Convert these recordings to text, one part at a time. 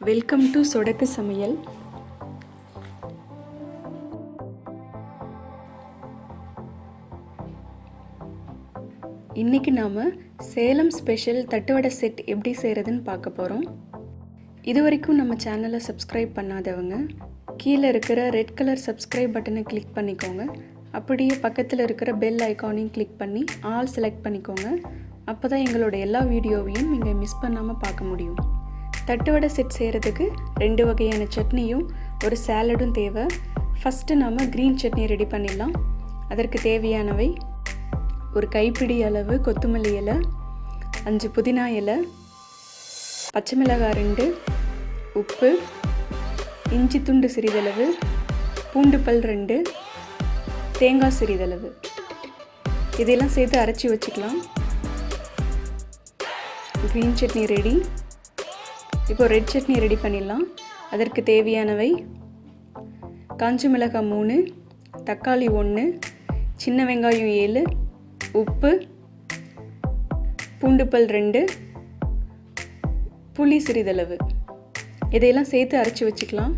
Welcome to சொடக்கு சமையல். இன்றைக்கி நாம் சேலம் ஸ்பெஷல் தட்டுவடை செட் எப்படி செய்கிறதுன்னு பார்க்க போகிறோம். இது வரைக்கும் நம்ம சேனலை சப்ஸ்கிரைப் பண்ணாதவங்க கீழே இருக்கிற ரெட் கலர் சப்ஸ்கிரைப் பட்டனை கிளிக் பண்ணிக்கோங்க. அப்படியே பக்கத்தில் இருக்கிற பெல் ஐக்கானையும் கிளிக் பண்ணி ஆல் செலக்ட் பண்ணிக்கோங்க. அப்போ தான் எங்களோட எல்லா வீடியோவையும் நீங்கள் மிஸ் பண்ணாமல் பார்க்க முடியும். தட்டுவடை செட் செய்கிறதுக்கு 2 வகையான சட்னியும் ஒரு சாலடும் தேவை. ஃபஸ்ட்டு நம்ம க்ரீன் சட்னி ரெடி பண்ணிடலாம். அதற்கு தேவையானவை: ஒரு கைப்பிடி அளவு கொத்தமல்லி இலை, 5 புதினா இலை, பச்சை மிளகாய் 2, உப்பு, இஞ்சி துண்டு சிறிதளவு, பூண்டு பல் 2, தேங்காய் சிறிதளவு. இதெல்லாம் சேர்த்து அரைச்சி வச்சுக்கலாம். Green chutney ready. இப்போ ரெட் சட்னி ரெடி பண்ணிடலாம். அதற்கு தேவையானவை: காஞ்ச மிளகாய் 3, தக்காளி 1, சின்ன வெங்காயம் 7, உப்பு, பூண்டு பல் 2, புளி சிறிதளவு. இதையெல்லாம் சேர்த்து அரைச்சி வச்சுக்கலாம்.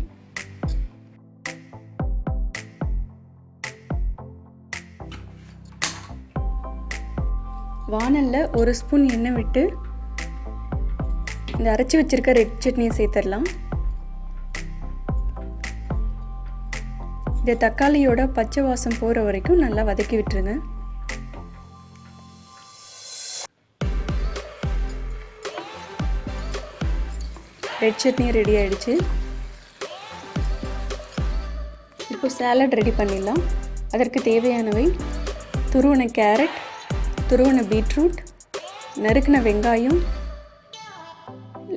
வாணலில் 1 ஸ்பூன் எண்ணெய் விட்டு இந்த அரைச்சி வச்சிருக்க ரெட் சட்னியை சேர்த்துடலாம். இந்த தக்காளியோட பச்சை வாசம் போகிற வரைக்கும் நல்லா வதக்கி விட்டுருங்க. ரெட் சட்னி ரெடி ஆயிடுச்சு. இப்போ சாலட் ரெடி பண்ணிடலாம். அதற்கு தேவையானவை: துருவன கேரட், துருவன பீட்ரூட், நறுக்கின வெங்காயம்,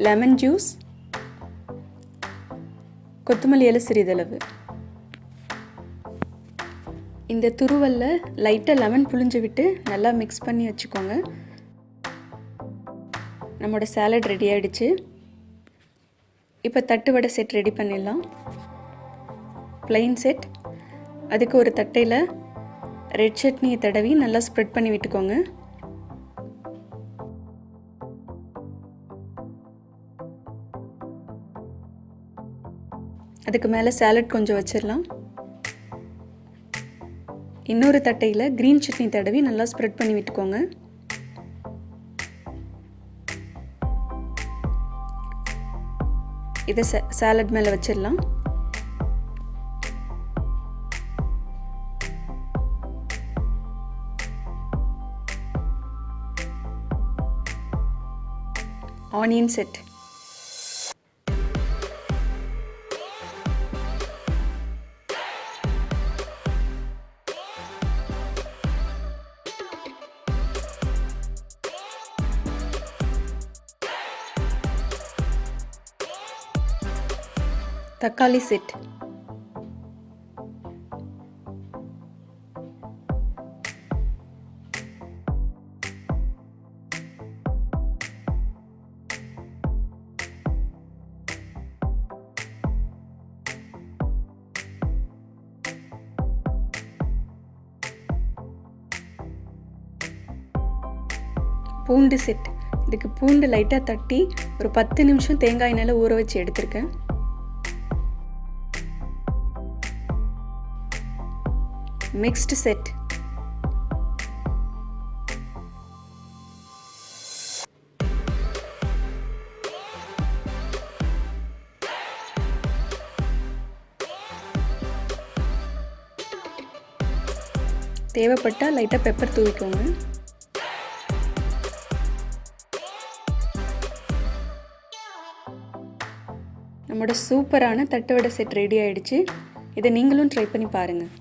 லெமன் ஜூஸ், கொத்தமல்லி இலை சிறிதளவு. இந்த துருவலில் லைட்டாக லெமன் புழிஞ்சு விட்டு நல்லா மிக்ஸ் பண்ணி வச்சுக்கோங்க. நம்மளோட சாலட் ரெடி ஆகிடுச்சு. இப்போ தட்டு வடை செட் ரெடி பண்ணிடலாம். Plain set. அதுக்கு ஒரு தட்டையில் ரெட் சட்னியை தடவி நல்லா ஸ்ப்ரெட் பண்ணி விட்டுக்கோங்க. அதுக்கு மேலே சாலட் கொஞ்சம் வச்சிடலாம். இன்னொரு தட்டையில் க்ரீன் சட்னி தடவி நல்லா ஸ்ப்ரெட் பண்ணி விட்டுக்கோங்க. இதை சாலட் மேலே வச்சிடலாம். Onion set. தக்காளி செட். பூண்டு செட். இதுக்கு பூண்டு லைட்டாக தட்டி ஒரு 10 நிமிஷம் தேங்காய் எண்ணெயில் ஊற வச்சு எடுத்திருக்கேன். Mixed set. தேவைப்பட்டால் லைட்டாக பெப்பர் தூவிக்கோங்க. நம்மளோட சூப்பரான தட்டுவடை செட் ரெடி ஆயிடுச்சு. இதை நீங்களும் ட்ரை பண்ணி பாருங்கள்.